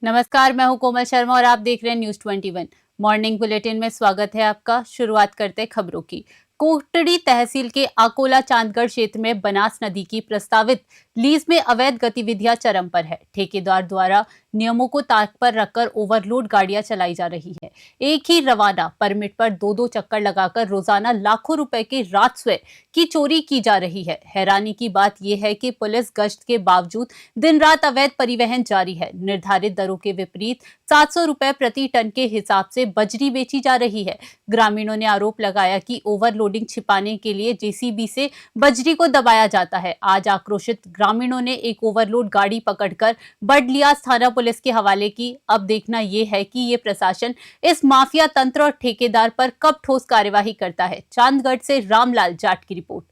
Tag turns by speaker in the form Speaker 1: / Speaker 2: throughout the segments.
Speaker 1: नमस्कार, मैं हूं कोमल शर्मा और आप देख रहे हैं न्यूज 21 मॉर्निंग बुलेटिन में स्वागत है आपका। शुरुआत करते हैं खबरों की। कोटड़ी तहसील के आकोला चांदगढ़ क्षेत्र में बनास नदी की प्रस्तावित लीज में अवैध गतिविधियां चरम पर है। ठेकेदार द्वारा नियमों को ताक पर रखकर ओवरलोड गाड़ियां चलाई जा रही है। एक ही रवाना परमिट पर दो दो चक्कर लगाकर रोजाना लाखों रुपए के राजस्व की चोरी की जा रही है। हैरानी की बात यह है कि पुलिस गश्त के बावजूद दिन रात अवैध परिवहन जारी है। निर्धारित दरों के विपरीत 700 रुपए प्रति टन के हिसाब से बजरी बेची जा रही है। ग्रामीणों ने आरोप लगाया कि ओवरलोडिंग छिपाने के लिए जेसीबी से बजरी को दबाया जाता है। आज आक्रोशित ग्रामीणों ने एक ओवरलोड गाड़ी पकड़कर बडलियास थाना पुलिस के हवाले की। अब देखना यह है कि ये प्रशासन इस माफिया तंत्र और ठेकेदार पर कब ठोस कार्यवाही करता है। चांदगढ़ से रामलाल जाट की रिपोर्ट।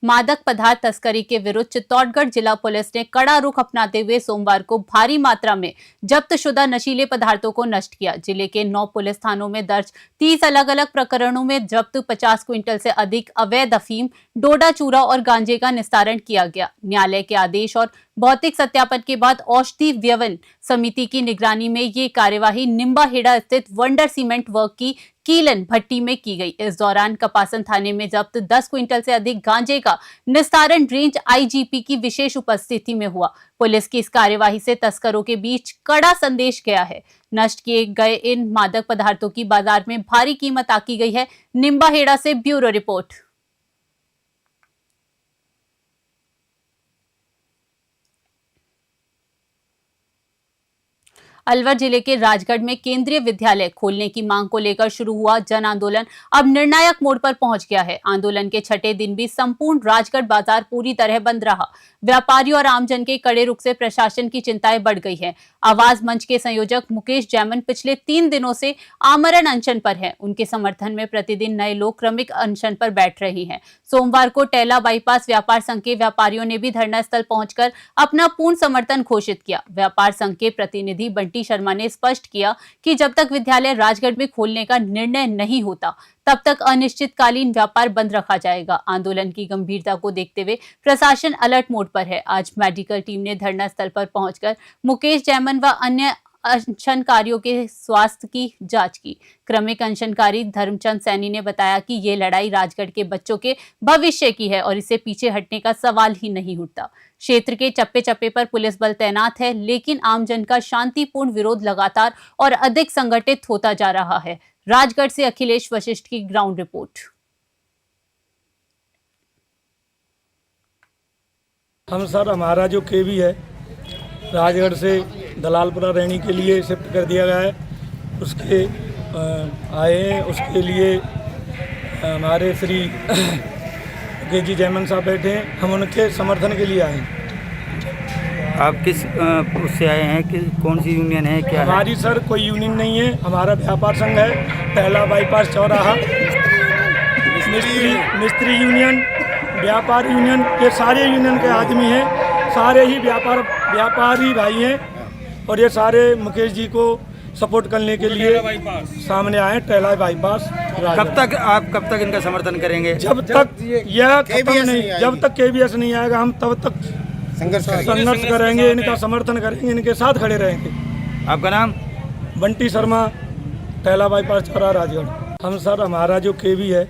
Speaker 1: मादक पदार्थ तस्करी के विरुद्ध चित्तौड़गढ़ जिला पुलिस ने कड़ा रुख अपनाते हुए सोमवार को भारी मात्रा में जब्तशुदा नशीले पदार्थों को नष्ट किया। जिले के 9 पुलिस थानों में दर्ज 30 अलग अलग प्रकरणों में जब्त 50 क्विंटल से अधिक अवैध अफीम, डोडा चूरा और गांजे का निस्तारण किया गया। न्यायालय के आदेश और भौतिक सत्यापन के बाद औषधि व्यवन समिति की निगरानी में ये कार्यवाही निम्बाहेड़ा स्थित वंडर सीमेंट वर्क की कीलन भट्टी में की गई। इस दौरान कपासन थाने में जब्त 10 क्विंटल से अधिक गांजे का निस्तारण रेंज आईजीपी की विशेष उपस्थिति में हुआ। पुलिस की इस कार्यवाही से तस्करों के बीच कड़ा संदेश गया है। नष्ट किए गए इन मादक पदार्थों की बाजार में भारी कीमत आकी गई है। निम्बाहेड़ा से ब्यूरो रिपोर्ट। अलवर जिले के राजगढ़ में केंद्रीय विद्यालय खोलने की मांग को लेकर शुरू हुआ जन आंदोलन अब निर्णायक मोड़ पर पहुंच गया है। आंदोलन के छठे दिन भी संपूर्ण राजगढ़ बाजार पूरी तरह बंद रहा। व्यापारियों और आमजन के कड़े रुख से प्रशासन की चिंताएं बढ़ गई है। आवाज मंच के संयोजक मुकेश जैमन पिछले 3 दिनों से आमरण अनशन पर हैं। उनके समर्थन में प्रतिदिन नए लोग क्रमिक अनशन पर बैठ रहे हैं। सोमवार को टेला बाईपास व्यापार संघ के व्यापारियों ने भी धरना स्थल पहुंचकर अपना पूर्ण समर्थन घोषित किया। व्यापार संघ के प्रतिनिधि बंटी शर्मा ने स्पष्ट किया कि जब तक विद्यालय राजगढ़ में खोलने का निर्णय नहीं होता तब तक अनिश्चितकालीन व्यापार बंद रखा जाएगा। आंदोलन की गंभीरता को देखते हुए प्रशासन अलर्ट मोड पर है। आज मेडिकल टीम ने धरना स्थल पर पहुंचकर मुकेश जैमन व अन्य अनशनकारियों के स्वास्थ्य की जांच की। क्रमिक अनशनकारी धर्मचंद सैनी ने बताया कि ये लड़ाई राजगढ़ के बच्चों के भविष्य की है और इससे पीछे हटने का सवाल ही नहीं उठता। क्षेत्र के चप्पे चप्पे पर पुलिस बल तैनात है, लेकिन आमजन का शांतिपूर्ण विरोध लगातार और अधिक संगठित होता जा रहा है। राजगढ़ से अखिलेश वशिष्ठ की ग्राउंड रिपोर्ट।
Speaker 2: हमारा जो केवी है राजगढ़ से दलालपुरा रहने के लिए शिफ्ट कर दिया गया है। उसके आए हैं, उसके लिए हमारे श्री केजी जैमन साहब बैठे हैं। हम उनके समर्थन के लिए आए हैं।
Speaker 3: आप किस उससे आए हैं कि कौन सी यूनियन है, क्या
Speaker 2: हमारी
Speaker 3: है?
Speaker 2: सर कोई यूनियन नहीं है। हमारा व्यापार संघ है, पहला बाईपास चौराहा, मिस्त्री यूनियन, व्यापार यूनियन, ये सारे यूनियन के आदमी हैं। सारे ही व्यापारी भाई हैं और ये सारे मुकेश जी को सपोर्ट करने के लिए सामने आए। टेला बाईपास
Speaker 3: कब तक इनका समर्थन करेंगे?
Speaker 2: जब तक यह खत्म नहीं, जब तक केबीएस नहीं आएगा हम तब तक संघर्ष करेंगे, इनका समर्थन करेंगे, इनके साथ खड़े रहेंगे।
Speaker 3: आपका नाम?
Speaker 2: बंटी शर्मा, टेला बाईपास चौराहा, राजगढ़। हमारा जो केवी है।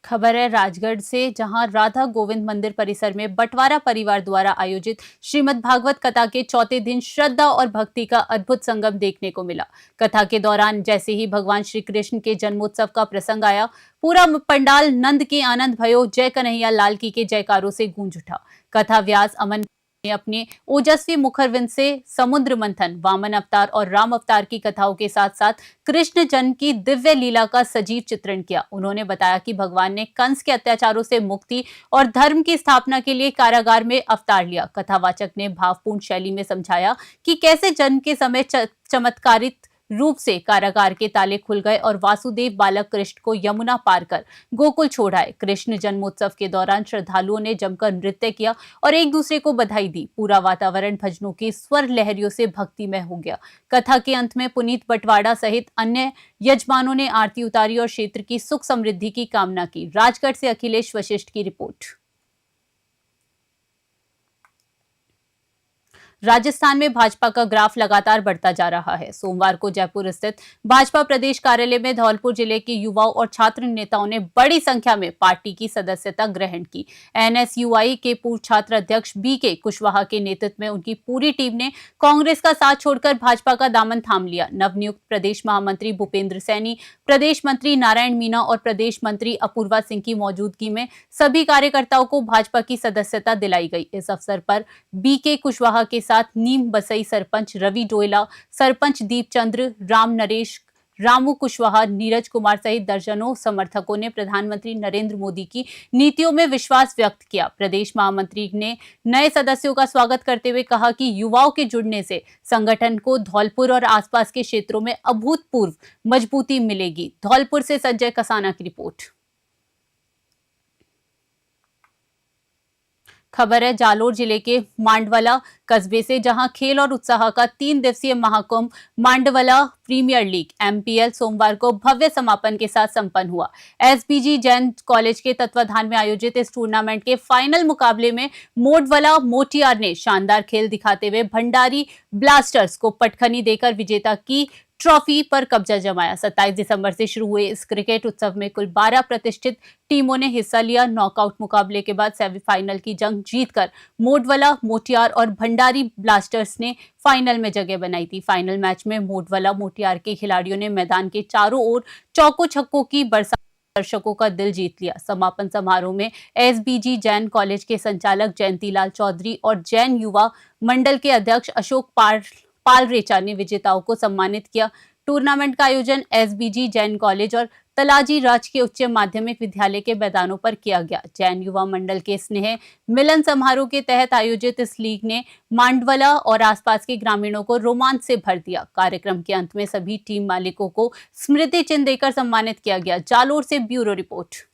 Speaker 1: खबर है राजगढ़ से, जहां राधा गोविंद मंदिर परिसर में बंटवारा परिवार द्वारा आयोजित श्रीमद् भागवत कथा के चौथे दिन श्रद्धा और भक्ति का अद्भुत संगम देखने को मिला। कथा के दौरान जैसे ही भगवान श्री कृष्ण के जन्मोत्सव का प्रसंग आया, पूरा पंडाल नंद के आनंद भयो जय कन्हैया लाल की के जयकारों से गूंज उठा। कथा व्यास अमन ने अपने ओजस्वी मुखरविंद से समुद्र मंथन, वामन अवतार और राम अवतार की कथाओं के साथ साथ कृष्ण जन्म की दिव्य लीला का सजीव चित्रण किया। उन्होंने बताया कि भगवान ने कंस के अत्याचारों से मुक्ति और धर्म की स्थापना के लिए कारागार में अवतार लिया। कथावाचक ने भावपूर्ण शैली में समझाया कि कैसे जन्म के समय चमत्कारित रूप से कारागार के ताले खुल गए और वासुदेव बालक कृष्ण को यमुना पार कर गोकुल छोड़ आए। कृष्ण जन्मोत्सव के दौरान श्रद्धालुओं ने जमकर नृत्य किया और एक दूसरे को बधाई दी। पूरा वातावरण भजनों की स्वर लहरियों से भक्तिमय हो गया। कथा के अंत में पुनीत बटवाड़ा सहित अन्य यजमानों ने आरती उतारी और क्षेत्र की सुख समृद्धि की कामना की। राजगढ़ से अखिलेश वशिष्ठ की रिपोर्ट। राजस्थान में भाजपा का ग्राफ लगातार बढ़ता जा रहा है। सोमवार को जयपुर स्थित भाजपा प्रदेश कार्यालय में धौलपुर जिले के युवाओं और छात्र नेताओं ने बड़ी संख्या में पार्टी की सदस्यता ग्रहण की। एनएसयूआई के पूर्व छात्र अध्यक्ष बीके कुशवाहा के नेतृत्व में उनकी पूरी टीम ने कांग्रेस का साथ छोड़कर भाजपा का दामन थाम लिया। नवनियुक्त प्रदेश महामंत्री भूपेंद्र सैनी, प्रदेश मंत्री नारायण मीणा और प्रदेश मंत्री अपूर्वा सिंह की मौजूदगी में सभी कार्यकर्ताओं को भाजपा की सदस्यता दिलाई गई। इस अवसर पर बीके कुशवाहा के साथ नीम बसई सरपंच रवि डोयला, सरपंच दीपचंद्र, राम नरेश, रामू कुशवाहा, नीरज कुमार सहित दर्जनों समर्थकों ने प्रधानमंत्री नरेंद्र मोदी की नीतियों में विश्वास व्यक्त किया। प्रदेश महामंत्री ने नए सदस्यों का स्वागत करते हुए कहा कि युवाओं के जुड़ने से संगठन को धौलपुर और आसपास के क्षेत्रों में अभूतपूर्व मजबूती मिलेगी। धौलपुर से संजय कसाना की रिपोर्ट। खबर है जालोर जिले के मांडवाला कस्बे से, जहां खेल और उत्साह का 3 दिवसीय महाकुंभ मांडवाला प्रीमियर लीग एमपीएल सोमवार को भव्य समापन के साथ संपन्न हुआ। एसबीजी जैन कॉलेज के तत्वाधान में आयोजित इस टूर्नामेंट के फाइनल मुकाबले में मोडवाला मोटियार ने शानदार खेल दिखाते हुए भंडारी ब्लास्टर्स को पटखनी देकर विजेता की ट्रॉफी पर कब्जा जमाया। 27 दिसंबर से शुरू हुए इस क्रिकेट उत्सव में कुल 12 प्रतिष्ठित टीमों ने हिस्सा लिया। नॉकआउट मुकाबले के बाद सेमीफाइनल की जंग जीतकर मोडवाला मोटियार और भंडारी ब्लास्टर्स ने फाइनल में जगह बनाई थी। फाइनल मैच में मोडवाला मोटियार के खिलाड़ियों ने मैदान के चारों ओर चौको छक्कों की बरसात दर्शकों का दिल जीत लिया। समापन समारोह में एसबीजी जैन कॉलेज के संचालक जयंतीलाल चौधरी और जैन युवा मंडल के अध्यक्ष अशोक पाल रेचा ने विजेताओं को सम्मानित किया। टूर्नामेंट का आयोजन एसबीजी जैन कॉलेज और तलाजी राजकीय उच्च माध्यमिक विद्यालय के मैदानों पर किया गया। जैन युवा मंडल के स्नेह मिलन समारोह के तहत आयोजित इस लीग ने मांडवाला और आसपास के ग्रामीणों को रोमांच से भर दिया। कार्यक्रम के अंत में सभी टीम मालिकों को स्मृति चिन्ह देकर सम्मानित किया गया। जालोर से ब्यूरो रिपोर्ट।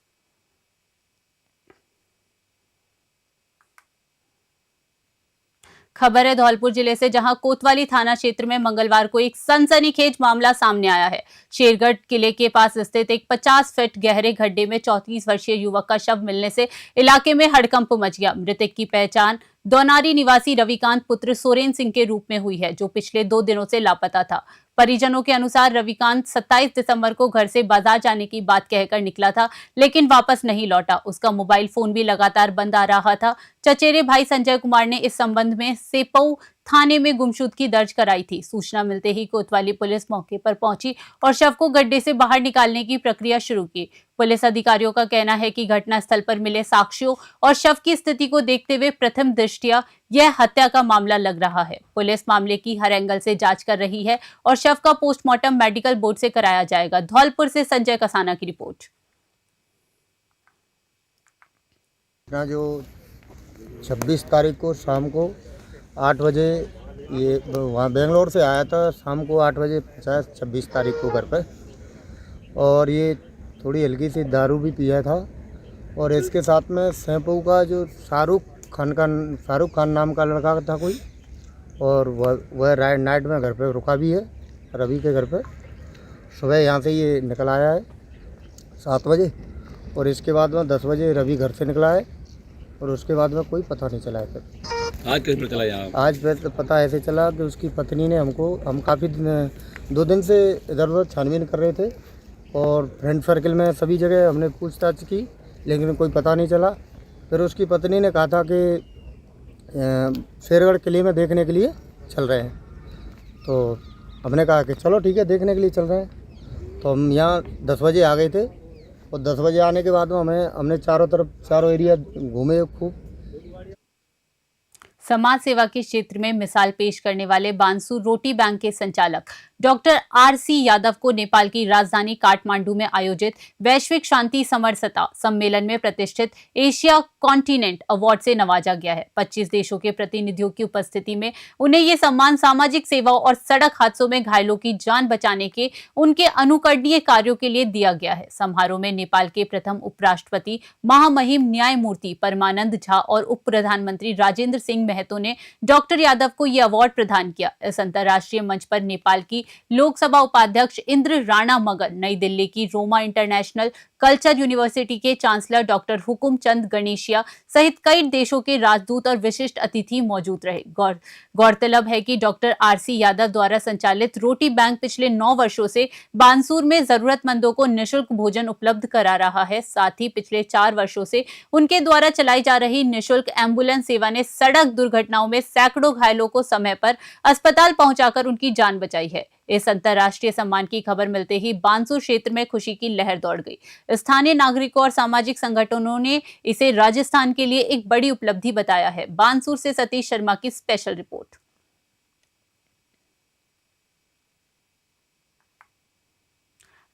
Speaker 1: खबर है धौलपुर जिले से, जहां कोतवाली थाना क्षेत्र में मंगलवार को एक सनसनीखेज मामला सामने आया है। शेरगढ़ किले के पास स्थित एक 50 फीट गहरे गड्ढे में 34 वर्षीय युवक का शव मिलने से इलाके में हड़कंप मच गया। मृतक की पहचान दोनारी निवासी रविकांत पुत्र सोरेन सिंह के रूप में हुई है, जो पिछले 2 दिनों से लापता था। परिजनों के अनुसार रविकांत 27 दिसंबर को घर से बाजार जाने की बात कहकर निकला था, लेकिन वापस नहीं लौटा। उसका मोबाइल फोन भी लगातार बंद आ रहा था। चचेरे भाई संजय कुमार ने इस संबंध में सेपऊ थाने में गुमशुदगी दर्ज कराई थी। सूचना मिलते ही कोतवाली पुलिस मौके पर पहुंची और शव को गड्ढे से बाहर निकालने की प्रक्रिया शुरू की। पुलिस अधिकारियों का कहना है कि घटनास्थल पर मिले साक्ष्यों और शव की स्थिति को देखते हुए प्रथम दृष्टया यह हत्या का मामला लग रहा है। पुलिस मामले की हर एंगल से जांच कर रही है और शव का पोस्टमार्टम मेडिकल बोर्ड से कराया जाएगा। धौलपुर से संजय कसाना की रिपोर्ट।
Speaker 4: जो 26 तारीख को शाम को 8 बजे ये वहाँ बेंगलोर से आया था। शाम को 8 बजे पहुँचा 26 तारीख को घर पर, और ये थोड़ी हल्की सी दारू भी पिया था। और इसके साथ में सेपऊ का जो शाहरुख खान नाम का लड़का था कोई, और वह नाइट में घर पे रुका भी है, रवि के घर पे। सुबह यहाँ से ये निकल आया है 7 बजे, और इसके बाद में 10 बजे रवि घर से निकला है, और उसके बाद में कोई पता नहीं चला है। फिर
Speaker 5: आज कैसे पता चला यहाँ?
Speaker 4: आज फिर पता ऐसे चला कि उसकी पत्नी ने हम काफ़ी 2 दिन से इधर उधर छानबीन कर रहे थे, और फ्रेंड सर्कल में सभी जगह हमने पूछताछ की, लेकिन कोई पता नहीं चला। फिर उसकी पत्नी ने कहा था कि शेरगढ़ किले में देखने के लिए चल रहे हैं। तो हमने कहा कि चलो ठीक है, देखने के लिए चल रहे हैं। तो हम यहाँ 10 बजे आ गए थे, और 10 बजे आने के बाद में हमने चारों एरिया घूमे खूब।
Speaker 1: समाज सेवा के क्षेत्र में मिसाल पेश करने वाले बांसु रोटी बैंक के संचालक डॉक्टर आर.सी. यादव को नेपाल की राजधानी काठमांडू में आयोजित वैश्विक शांति समरसता सम्मेलन में प्रतिष्ठित एशिया कॉन्टिनेंट अवार्ड से नवाजा गया है। 25 देशों के प्रतिनिधियों की उपस्थिति में उन्हें ये सम्मान सामाजिक सेवाओं और सड़क हादसों में घायलों की जान बचाने के उनके अनुकरणीय कार्यों के लिए दिया गया है। समारोह में नेपाल के प्रथम उपराष्ट्रपति महामहिम न्यायमूर्ति परमानंद झा और उप प्रधानमंत्री राजेंद्र सिंह महतो ने डॉक्टर यादव को यह अवार्ड प्रदान किया। इस अंतर्राष्ट्रीय मंच पर नेपाल की लोकसभा उपाध्यक्ष इंद्र राणा मगर, नई दिल्ली की रोमा इंटरनेशनल कल्चर यूनिवर्सिटी के चांसलर डॉक्टर हुकुम चंद गणेशिया सहित कई देशों के राजदूत और विशिष्ट अतिथि मौजूद रहे। गौरतलब है कि डॉक्टर आरसी यादव द्वारा संचालित रोटी बैंक पिछले 9 वर्षों से बानसूर में जरूरतमंदों को निःशुल्क भोजन उपलब्ध करा रहा है। साथ ही पिछले 4 वर्षों से उनके द्वारा चलाई जा रही निःशुल्क एम्बुलेंस सेवा ने सड़क दुर्घटनाओं में सैकड़ों घायलों को समय पर अस्पताल पहुंचाकर उनकी जान बचाई है। इस अंतर्राष्ट्रीय सम्मान की खबर मिलते ही बानसूर क्षेत्र में खुशी की लहर दौड़ गई। स्थानीय नागरिकों और सामाजिक संगठनों ने इसे राजस्थान के लिए एक बड़ी उपलब्धि बताया है। बानसूर से सतीश शर्मा की स्पेशल रिपोर्ट।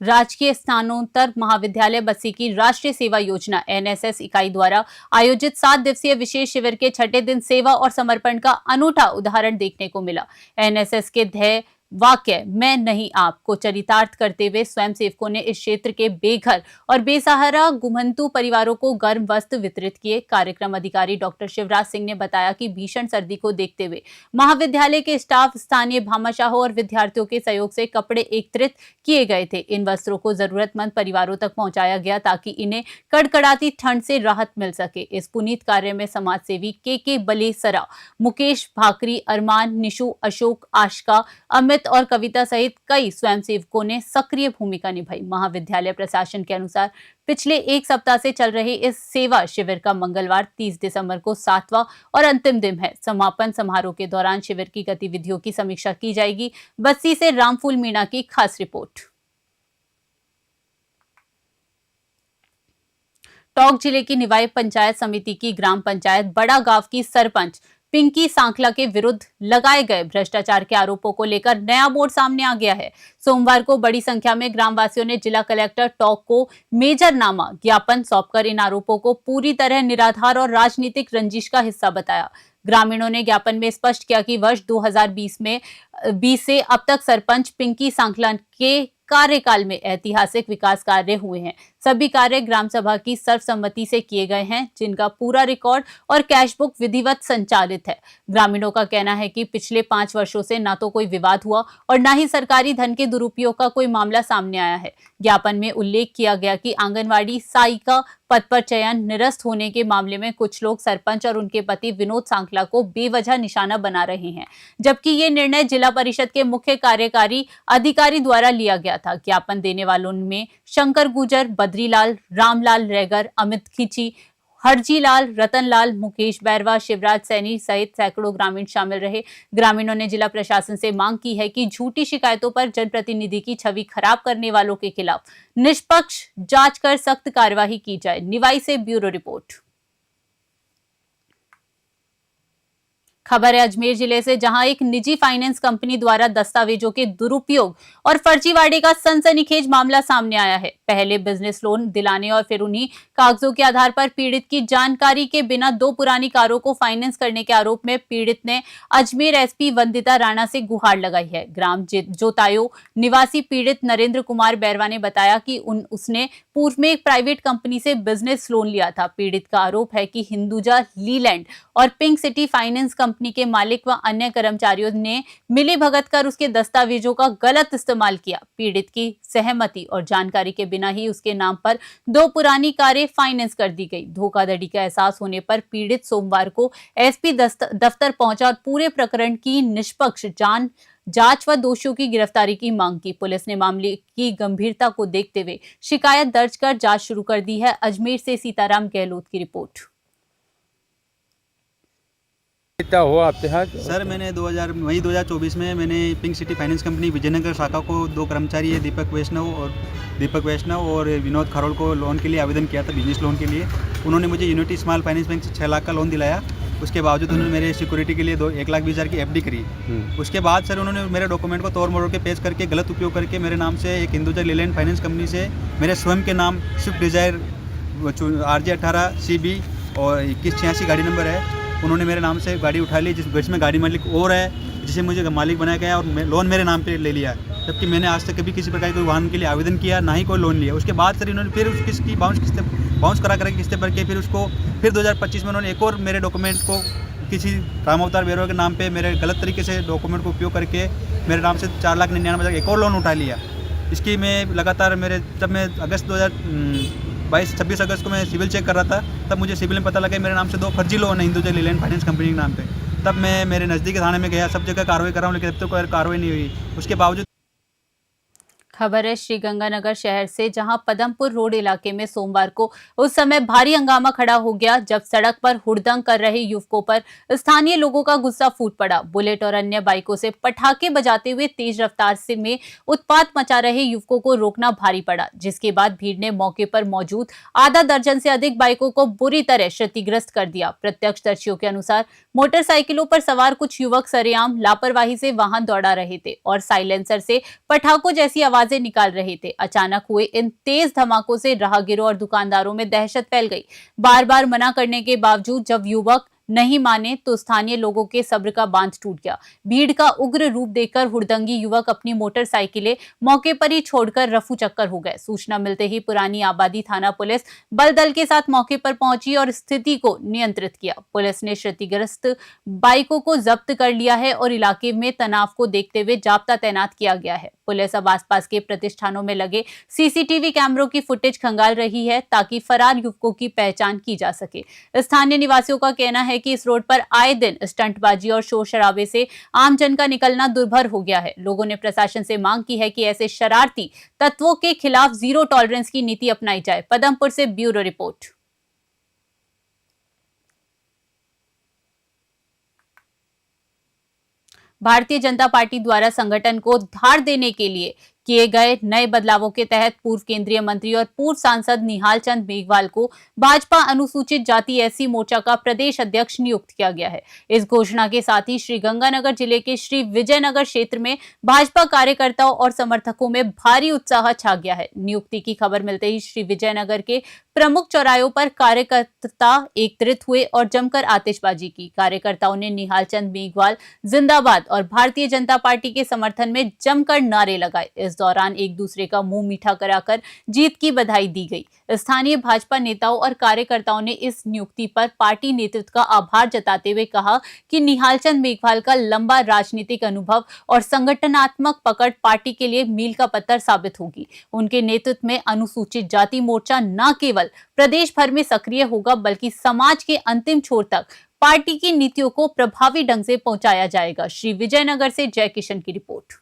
Speaker 1: राजकीय स्नातकोत्तर महाविद्यालय बस्सी की राष्ट्रीय सेवा योजना एनएसएस इकाई द्वारा आयोजित 7 दिवसीय विशेष शिविर के छठे दिन सेवा और समर्पण का अनूठा उदाहरण देखने को मिला। एनएसएस के ध्येय वाक्य मैं नहीं आप को चरितार्थ करते हुए स्वयंसेवकों ने इस क्षेत्र के बेघर और बेसहारा घुमंतु परिवारों को गर्म वस्त्र वितरित किए। कार्यक्रम अधिकारी डॉक्टर शिवराज सिंह ने बताया कि भीषण सर्दी को देखते हुए महाविद्यालय के स्टाफ, स्थानीय भामाशाहों और विद्यार्थियों के सहयोग से कपड़े एकत्रित किए गए थे। इन वस्त्रों को जरूरतमंद परिवारों तक पहुंचाया गया ताकि इन्हें कड़कड़ाती ठंड से राहत मिल सके। इस पुनीत कार्य में समाजसेवी के बलेसरा, मुकेश भाकरी, अरमान, निशु, अशोक, आशका, अमित और कविता सहित कई स्वयंसेवकों ने सक्रिय भूमिका निभाई। महाविद्यालय प्रशासन के अनुसार पिछले 1 सप्ताह से चल रही इस सेवा शिविर का मंगलवार 30 दिसंबर को 7वां और अंतिम दिन है। समापन समारोह के दौरान शिविर की गतिविधियों की समीक्षा की जाएगी। बस्सी से रामफूल मीणा की खास रिपोर्ट। टोंक जिले की निवाई पंचायत समिति की ग्राम पंचायत बड़ा गांव की सरपंच पिंकी सांखला के विरुद्ध लगाए गए भ्रष्टाचार के आरोपों को लेकर नया मोड़ सामने आ गया है। सोमवार को बड़ी संख्या में ग्रामवासियों ने जिला कलेक्टर टोंक को मेजरनामा ज्ञापन सौंपकर इन आरोपों को पूरी तरह निराधार और राजनीतिक रंजिश का हिस्सा बताया। ग्रामीणों ने ज्ञापन में स्पष्ट किया कि वर्ष 2020 से अब तक सरपंच पिंकी सांखला के कार्यकाल में ऐतिहासिक विकास कार्य हुए हैं। सभी कार्य ग्राम सभा की सर्वसम्मति से किए गए हैं, जिनका पूरा रिकॉर्ड और कैशबुक विधिवत संचालित है। ग्रामीणों का कहना है कि पिछले 5 वर्षों से न तो कोई विवाद हुआ और न ही सरकारी धन के दुरुपयोग का कोई मामला सामने आया है। ज्ञापन में उल्लेख किया गया कि आंगनवाड़ी सहायिका पद पर चयन निरस्त होने के मामले में कुछ लोग सरपंच और उनके पति विनोद सांखला को बेवजह निशाना बना रहे हैं, जबकि ये निर्णय जिला परिषद के मुख्य कार्यकारी अधिकारी द्वारा लिया गया था। ज्ञापन देने वालों में शंकर गुजर, बद्रीलाल, रामलाल रेगर, अमित खिची, हरजीलाल, रतनलाल, मुकेश बैरवा, शिवराज सैनी सहित सैकड़ों ग्रामीण शामिल रहे। ग्रामीणों ने जिला प्रशासन से मांग की है कि झूठी शिकायतों पर जनप्रतिनिधि की छवि खराब करने वालों के खिलाफ निष्पक्ष जांच कर सख्त कार्यवाही की जाए। निवाई से ब्यूरो रिपोर्ट। खबर है अजमेर जिले से, जहां एक निजी फाइनेंस कंपनी द्वारा दस्तावेजों के दुरुपयोग और फर्जीवाड़े का सनसनीखेज मामला सामने आया है। पहले बिजनेस लोन दिलाने और फिर उन्हीं कागजों के आधार पर पीड़ित की जानकारी के बिना 2 पुरानी कारों को फाइनेंस करने के आरोप में पीड़ित ने अजमेर एसपी वंदिता राणा से गुहार लगाई है। ग्राम जोतायो निवासी पीड़ित नरेंद्र कुमार बैरवा ने बताया कि उसने पूर्व में एक प्राइवेट कंपनी से बिजनेस लोन लिया था। पीड़ित का आरोप है कि हिंदुजा लीलैंड और पिंक सिटी फाइनेंस कंपनी के मालिक व अन्य कर्मचारियों ने मिलीभगत कर उसके दस्तावेजों का गलत इस्तेमाल किया। पीड़ित की सहमति और जानकारी के बिना ही उसके नाम पर 2 पुरानी कारें फाइनेंस कर दी गई। धोखाधड़ी का एहसास होने पर पीड़ित सोमवार को एसपी दफ्तर पहुंचा और पूरे प्रकरण की निष्पक्ष जांच व दोषियों की गिरफ्तारी की मांग की। पुलिस ने मामले की गंभीरता को देखते हुए शिकायत दर्ज कर जांच शुरू कर दी है। अजमेर से सीताराम गहलोत की रिपोर्ट।
Speaker 5: कितना हुआ आपके साथ?
Speaker 6: सर मैंने 2024 में मैंने pink city finance company Vijaynagar शाखा को 2 कर्मचारी है, दीपक वैष्णव और विनोद खरोल को लोन के लिए आवेदन किया था, बिजनेस लोन के लिए। उन्होंने मुझे यूनिटी स्मॉल फाइनेंस बैंक से 6 लाख का लोन दिलाया। उसके बावजूद उन्होंने मेरे सिक्योरिटी के लिए 1,20,000 की एफडी करी। उसके बाद सर उन्होंने मेरे डॉक्यूमेंट को तोड़ मरोड़ के पेश करके गलत उपयोग करके मेरे नाम से एक हिंदुजा लीलैंड फाइनेंस कंपनी से मेरे स्वयं के नाम स्विफ्ट डिजायर RJ 18 CB और 2186 गाड़ी नंबर है, उन्होंने मेरे नाम से गाड़ी उठा ली, जिसमें गाड़ी मालिक और है, जिसे मुझे मालिक बनाया गया और लोन मेरे नाम पे ले लिया, जबकि मैंने आज तक कभी किसी प्रकार के कोई वाहन के लिए आवेदन किया, ना ही कोई लोन लिया। उसके बाद सर इन्होंने फिर उस किस्ती बाउंस करा करके किस्तें भर के फिर 2025 में उन्होंने एक और मेरे डॉक्यूमेंट को किसी राम अवतार बेरवा के नाम पे मेरे गलत तरीके से डॉक्यूमेंट को उपयोग करके मेरे नाम से 4,99,000 एक और लोन उठा लिया। इसकी मैं लगातार जब मैं अगस्त 26 अगस्त को मैं सिविल चेक कर रहा था, तब मुझे सिविल में पता लगा मेरे नाम से 2 फर्जी लोन है हिंदुजा लीलैंड फाइनेंस कंपनी के नाम पे। तब मैं मेरे नज़दीकी थाने में गया, सब जगह कार्रवाई कर रहा हूँ, लेकिन अब तक कोई कार्रवाई नहीं हुई। उसके बावजूद
Speaker 1: खबर है श्रीगंगानगर शहर से, जहां पदमपुर रोड इलाके में सोमवार को उस समय भारी हंगामा खड़ा हो गया जब सड़क पर हुड़दंग कर रहे युवकों पर स्थानीय लोगों का गुस्सा फूट पड़ा। बुलेट और अन्य बाइकों से पटाखे बजाते हुए तेज रफ्तार से में उत्पात मचा रहे युवकों को रोकना भारी पड़ा, जिसके बाद भीड़ ने मौके पर मौजूद आधा दर्जन से अधिक बाइकों को बुरी तरह क्षतिग्रस्त कर दिया। प्रत्यक्षदर्शियों के अनुसार मोटरसाइकिलों पर सवार कुछ युवक सरेआम लापरवाही से वाहन दौड़ा रहे थे और साइलेंसर से पटाखों जैसी आवाजें निकाल रहे थे। अचानक हुए इन तेज धमाकों से राहगीरों और दुकानदारों में दहशत फैल गई। बार बार मना करने के बावजूद जब युवक नहीं माने तो स्थानीय लोगों के सब्र का बांध टूट गया। भीड़ का उग्र रूप देखकर हुड़दंगी युवक अपनी मोटरसाइकिलें मौके पर ही छोड़कर रफू चक्कर हो गए। सूचना मिलते ही पुरानी आबादी थाना पुलिस बल दल के साथ मौके पर पहुंची और स्थिति को नियंत्रित किया। पुलिस ने क्षतिग्रस्त बाइकों को जब्त कर लिया है और इलाके में तनाव को देखते हुए जाब्ता तैनात किया गया है। पुलिस अब आसपास के प्रतिष्ठानों में लगे सीसीटीवी कैमरों की फुटेज खंगाल रही है ताकि फरार युवकों की पहचान की जा सके। स्थानीय निवासियों का कहना है कि इस रोड पर आए दिन स्टंटबाजी और शोर शराबे से आमजन का निकलना दुर्भर हो गया है। लोगों ने प्रशासन से मांग की है कि ऐसे शरारती तत्वों के खिलाफ जीरो टॉलरेंस की नीति अपनाई जाए। पदमपुर से bureau report. Bharatiya Janata party द्वारा संगठन को धार देने के लिए किए गए नए बदलावों के तहत पूर्व केंद्रीय मंत्री और पूर्व सांसद निहाल चंद मेघवाल को भाजपा अनुसूचित जाति एससी मोर्चा का प्रदेश अध्यक्ष नियुक्त किया गया है। इस घोषणा के साथ ही श्रीगंगानगर जिले के श्री विजयनगर क्षेत्र में भाजपा कार्यकर्ताओं और समर्थकों में भारी उत्साह छा गया है। नियुक्ति की खबर मिलते ही श्री विजयनगर के प्रमुख चौराहों पर कार्यकर्ता एकत्रित हुए और जमकर आतिशबाजी की। कार्यकर्ताओं ने निहाल चंद मेघवाल जिंदाबाद और भारतीय जनता पार्टी के समर्थन में जमकर नारे लगाए। इस दौरान एक दूसरे का मुंह मीठा कराकर जीत की बधाई दी गई। स्थानीय भाजपा नेताओं और कार्यकर्ताओं ने इस नियुक्ति पर पार्टी नेतृत्व का आभार जताते हुए कहा कि निहाल चंद मेघवाल का लंबा राजनीतिक अनुभव और संगठनात्मक पकड़ पार्टी के लिए मील का पत्थर साबित होगी। उनके नेतृत्व में अनुसूचित जाति मोर्चा न केवल प्रदेश भर में सक्रिय होगा बल्कि समाज के अंतिम छोर तक पार्टी की नीतियों को प्रभावी ढंग से पहुंचाया जाएगा। श्री विजयनगर से जय किशन की रिपोर्ट।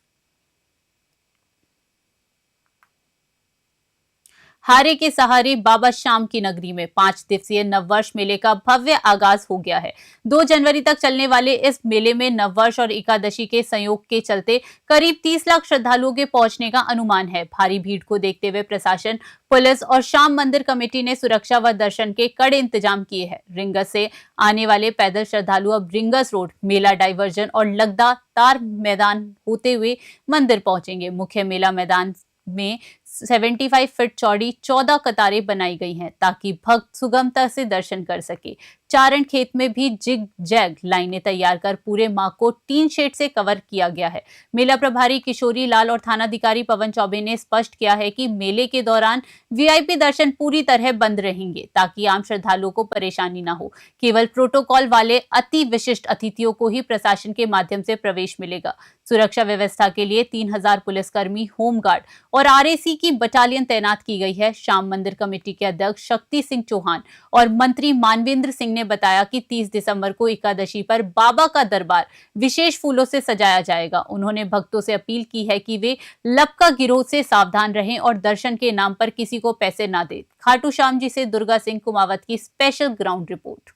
Speaker 1: हारे के सहारे बाबा श्याम की नगरी में 5 दिवसीय नववर्ष मेले का भव्य आगाज हो गया है। 2 जनवरी तक चलने वाले इस मेले में नववर्ष और एकादशी के संयोग के चलते करीब 30 लाख श्रद्धालुओं के पहुंचने का अनुमान है। भारी भीड़ को देखते हुए प्रशासन, पुलिस और श्याम मंदिर कमेटी ने सुरक्षा व दर्शन के कड़े इंतजाम किए हैं। रिंगस से आने वाले पैदल श्रद्धालु अब रिंगस रोड, मेला डाइवर्जन और लगदा तार मैदान होते हुए मंदिर पहुंचेंगे। मुख्य मेला मैदान में 75 फीट चौड़ी 14 कतारें बनाई गई हैं ताकि भक्त सुगमता से दर्शन कर सके। चारण खेत में भी जिग जैग लाइनें तैयार कर पूरे मार्ग को टीन शेड से कवर किया गया है। मेला प्रभारी किशोरी लाल और थानाधिकारी पवन चौबे ने स्पष्ट किया है कि मेले के दौरान वीआईपी दर्शन पूरी तरह बंद रहेंगे ताकि आम श्रद्धालुओं को परेशानी न हो। केवल प्रोटोकॉल वाले अति विशिष्ट अतिथियों को ही प्रशासन के माध्यम से प्रवेश मिलेगा। सुरक्षा व्यवस्था के लिए 3000 पुलिसकर्मी, होमगार्ड और आरएसी की बटालियन तैनात की गई है। श्याम मंदिर कमेटी के अध्यक्ष शक्ति सिंह चौहान और मंत्री मानवेंद्र सिंह ने बताया कि 30 दिसंबर को एकादशी पर बाबा का दरबार विशेष फूलों से सजाया जाएगा। उन्होंने भक्तों से अपील की है कि वे लपका गिरोह से सावधान रहें और दर्शन के नाम पर किसी को पैसे ना दें। खाटू श्याम जी से दुर्गा सिंह कुमावत की स्पेशल ग्राउंड रिपोर्ट।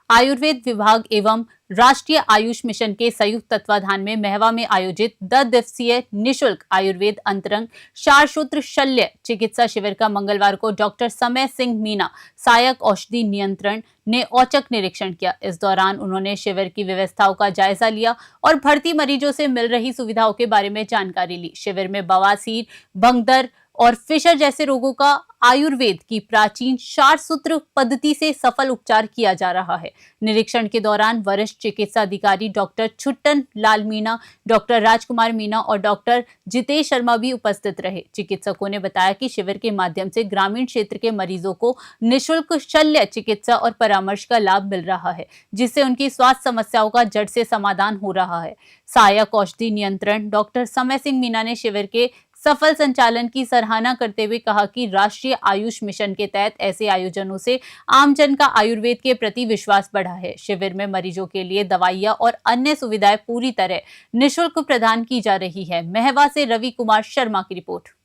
Speaker 1: आयुर्वेद विभाग एवं राष्ट्रीय आयुष मिशन के संयुक्त तत्वाधान में महवा में आयोजित 10 दिवसीय निशुल्क आयुर्वेद अंतरंग शारसूत्र शल्य चिकित्सा शिविर का मंगलवार को डॉक्टर समय सिंह मीना, सहायक औषधि नियंत्रण, ने औचक निरीक्षण किया। इस दौरान उन्होंने शिविर की व्यवस्थाओं का जायजा लिया और भर्ती मरीजों से मिल रही सुविधाओं के बारे में जानकारी ली। शिविर में बवासीर, भंगदर और फिशर जैसे रोगों का आयुर्वेद की प्राचीन 4 सूत्र पद्धति से सफल उपचार किया जा रहा है। निरीक्षण के दौरान वरिष्ठ चिकित्सा अधिकारी डॉक्टर छुट्टन लाल मीणा, डॉक्टर राजकुमार मीणा और डॉक्टर जितेश शर्मा भी उपस्थित रहे। चिकित्सकों ने बताया कि शिविर के माध्यम से ग्रामीण क्षेत्र के मरीजों को निःशुल्क शल्य चिकित्सा और परामर्श का लाभ मिल रहा है, जिससे उनकी स्वास्थ्य समस्याओं का जड़ से समाधान हो रहा है। सहायक औषधि नियंत्रण डॉक्टर समय सिंह मीणा ने शिविर के सफल संचालन की सराहना करते हुए कहा कि राष्ट्रीय आयुष मिशन के तहत ऐसे आयोजनों से आमजन का आयुर्वेद के प्रति विश्वास बढ़ा है। शिविर में मरीजों के लिए दवाइयां और अन्य सुविधाएं पूरी तरह निःशुल्क प्रदान की जा रही है। महवा से रवि कुमार शर्मा की रिपोर्ट।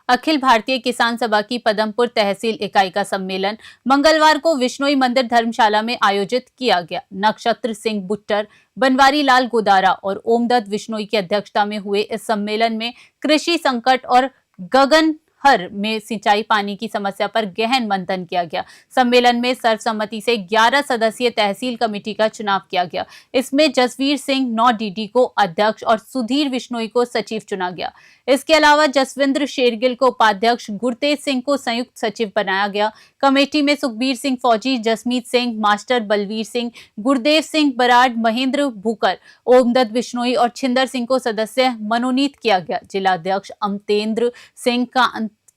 Speaker 1: अखिल भारतीय किसान सभा की पदमपुर तहसील इकाई का सम्मेलन मंगलवार को विश्नोई मंदिर धर्मशाला में आयोजित किया गया। नक्षत्र सिंह बुट्टर, बनवारी लाल गोदारा और ओमदत्त विश्नोई की अध्यक्षता में हुए इस सम्मेलन में कृषि संकट और गगनहर में सिंचाई पानी की समस्या पर गहन मंथन किया गया। सम्मेलन में सर्वसम्मति से 11 सदस्यीय तहसील कमेटी का चुनाव किया गया। इसमें जसवीर सिंह नौ डीडी को अध्यक्ष और सुधीर विश्नोई को सचिव चुना गया। इसके अलावा जसविंद्र शेरगिल को उपाध्यक्ष, गुरतेज सिंह को संयुक्त सचिव बनाया गया। कमेटी में सुखबीर सिंह फौजी, जसमीत सिंह, मास्टर बलवीर सिंह, गुरदेव सिंह बराड़, महेंद्र भूकर, ओमदत्त विश्नोई और छिंदर सिंह को सदस्य मनोनीत किया गया। जिला अध्यक्ष अमतेंद्र सिंह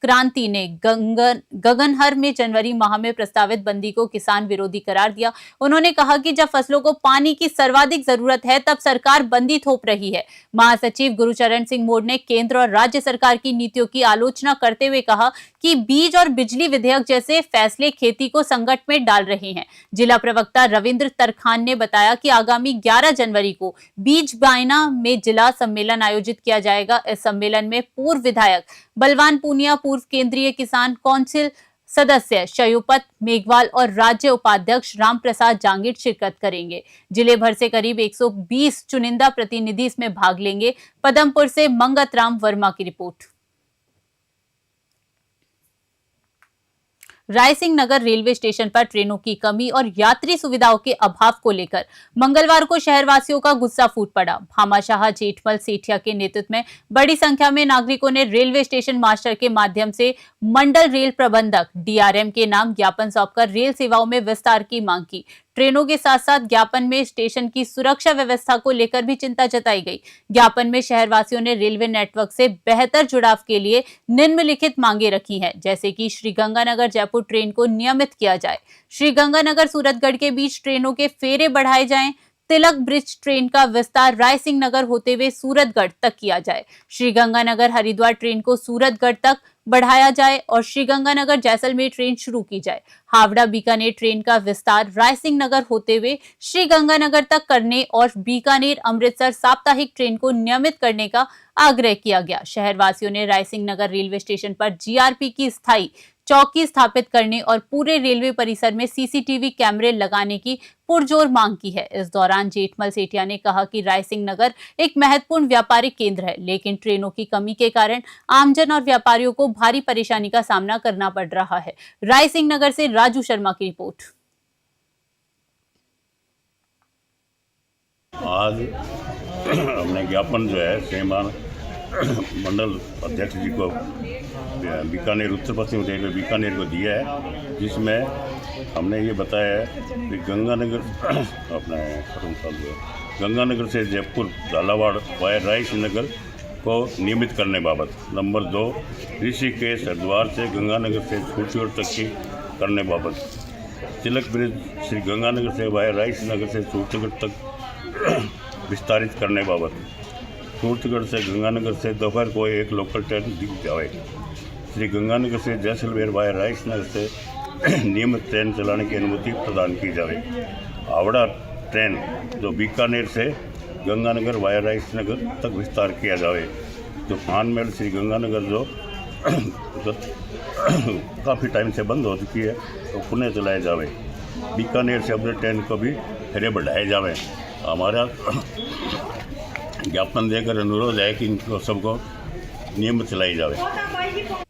Speaker 1: क्रांति ने गगनहर में जनवरी माह में प्रस्तावित बंदी को किसान विरोधी करार दिया। उन्होंने कहा कि जब फसलों को पानी की सर्वाधिक जरूरत है तब सरकार बंदी थोप रही है। महासचिव गुरुचरण सिंह मोड़ ने केंद्र और राज्य सरकार की नीतियों की आलोचना करते हुए कहा कि बीज और बिजली विधेयक जैसे फैसले खेती को संकट में डाल रहे हैं। जिला प्रवक्ता रविंद्र तरखान ने बताया कि आगामी 11 जनवरी को बीज बायना में जिला सम्मेलन आयोजित किया जाएगा। इस सम्मेलन में पूर्व विधायक बलवान पूनिया, पूर्व केंद्रीय किसान कौंसिल सदस्य शयोपत मेघवाल और राज्य उपाध्यक्ष राम प्रसाद जांगिड़ शिरकत करेंगे। जिले भर से करीब 120 चुनिंदा प्रतिनिधि इसमें भाग लेंगे। पदमपुर से मंगत राम वर्मा की रिपोर्ट। रायसिंह नगर रेलवे स्टेशन पर ट्रेनों की कमी और यात्री सुविधाओं के अभाव को लेकर मंगलवार को शहरवासियों का गुस्सा फूट पड़ा। भामाशाह जेठमल सेठिया के नेतृत्व में बड़ी संख्या में नागरिकों ने रेलवे स्टेशन मास्टर के माध्यम से मंडल रेल प्रबंधक DRM के नाम ज्ञापन सौंपकर रेल सेवाओं में विस्तार की मांग की। ट्रेनों के साथ साथ ज्ञापन में स्टेशन की सुरक्षा व्यवस्था को लेकर भी चिंता जताई गई। ज्ञापन में शहरवासियों ने रेलवे नेटवर्क से बेहतर जुड़ाव के लिए निम्नलिखित मांगे रखी हैं, जैसे कि श्री गंगानगर जयपुर ट्रेन को नियमित किया जाए, श्री गंगानगर सूरतगढ़ के बीच ट्रेनों के फेरे बढ़ाए जाएं, तिलक ब्रिज ट्रेन का विस्तार रायसिंह नगर होते हुए सूरतगढ़ तक किया जाए, श्री गंगानगर हरिद्वार ट्रेन को सूरतगढ़ तक बढ़ाया जाए और श्री गंगानगर जैसलमेर ट्रेन शुरू की जाए। हावड़ा बीकानेर ट्रेन का विस्तार रायसिंह नगर होते हुए श्री गंगानगर तक करने और बीकानेर अमृतसर साप्ताहिक ट्रेन को नियमित करने का आग्रह किया गया। शहरवासियों ने रायसिंह नगर रेलवे स्टेशन पर GRP की स्थायी चौकी स्थापित करने और पूरे रेलवे परिसर में CCTV कैमरे लगाने की पुरजोर मांग की है। इस दौरान जेठमल सेठिया ने कहा कि रायसिंह नगर एक महत्वपूर्ण व्यापारिक केंद्र है, लेकिन ट्रेनों की कमी के कारण आमजन और व्यापारियों को भारी परेशानी का सामना करना पड़ रहा है। रायसिंह नगर से राजू शर्मा की रिपोर्ट।
Speaker 7: आज हमने ज्ञापन जो है श्रीमान मंडल अध्यक्ष जी को बीकानेर उत्तर पश्चिम रेलवे बीकानेर को दिया है, जिसमें हमने ये बताया है कि गंगानगर गंगानगर से जयपुर झालावाड़ वाया रायसिंह नगर को नियमित करने बाबत। नंबर 2, ऋषिकेश हरिद्वार से गंगानगर से छूटछोड़ तक की करने बाबत। तिलक ब्रिज श्री गंगानगर से वाया रायसिंह नगर से सूरतगढ़ तक विस्तारित करने बाबत। सूरतगढ़ से गंगानगर से दोपहर को एक लोकल ट्रेन दी जाए। श्री गंगानगर से जैसलमेर वाया रायसिंह नगर से नियमित ट्रेन चलाने की अनुमति प्रदान की जाए। हावड़ा ट्रेन जो बीकानेर से गंगानगर वाया रायसिंह नगर तक विस्तार किया जाए। तूफान महल श्री गंगानगर जो काफ़ी टाइम से बंद हो चुकी है तो पुनः चलाए जाए। बीकानेर से अपने ट्रेन को भी फेरे बढ़ाए जाए। हमारा ज्ञापन देकर अनुरोध है कि इनको सबको नियमित चलाई जाए।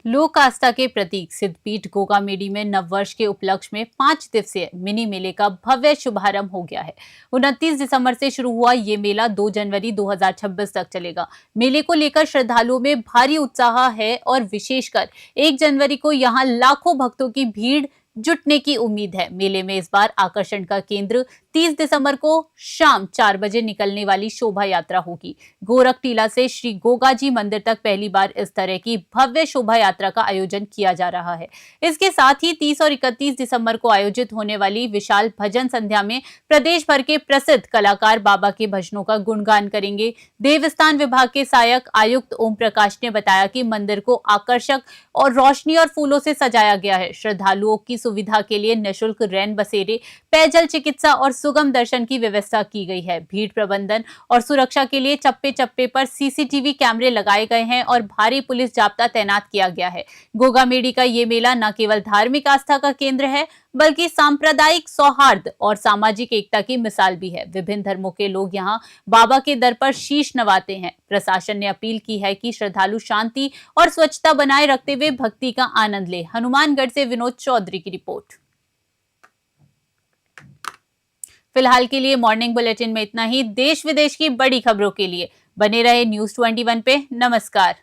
Speaker 1: लोक आस्था के प्रतीक सिद्धपीठ गोगामेडी में नववर्ष के उपलक्ष्य में 5 दिवसीय मिनी मेले का भव्य शुभारंभ हो गया है। 29 दिसंबर से शुरू हुआ ये मेला 2 जनवरी 2026 तक चलेगा। मेले को लेकर श्रद्धालुओं में भारी उत्साह है और विशेषकर 1 जनवरी को यहाँ लाखों भक्तों की भीड़ जुटने की उम्मीद है। मेले में इस बार आकर्षण का केंद्र 30 दिसंबर को शाम 4 बजे निकलने वाली शोभा यात्रा होगी। गोरख टीला से श्री गोगाजी मंदिर तक पहली बार इस तरह की भव्य शोभा यात्रा का आयोजन किया जा रहा है। इसके साथ ही 30 और 31 दिसंबर को आयोजित होने वाली विशाल भजन संध्या में प्रदेश भर के प्रसिद्ध कलाकार बाबा के भजनों का गुणगान करेंगे। देवस्थान विभाग के सहायक आयुक्त ओम प्रकाश ने बताया कि मंदिर को आकर्षक और रोशनी और फूलों से सजाया गया है। श्रद्धालुओं की सुविधा के लिए निःशुल्क रैन बसेरे, पेयजल चिकित्सा और सुगम दर्शन की व्यवस्था की गई है। भीड़ प्रबंधन और सुरक्षा के लिए चप्पे चप्पे पर सीसीटीवी कैमरे लगाए गए हैं और भारी पुलिस जाब्ता तैनात किया गया है। गोगामेडी का ये मेला न केवल धार्मिक आस्था का केंद्र है बल्कि सांप्रदायिक सौहार्द और सामाजिक एकता की मिसाल भी है। विभिन्न धर्मों के लोग यहाँ बाबा के दर पर शीश नवाते हैं। प्रशासन ने अपील की है कि श्रद्धालु शांति और स्वच्छता बनाए रखते हुए भक्ति का आनंद ले। हनुमानगढ़ से विनोद चौधरी की रिपोर्ट। फिलहाल के लिए मॉर्निंग बुलेटिन में इतना ही। देश विदेश की बड़ी खबरों के लिए बने रहे न्यूज़ 21 पे। नमस्कार।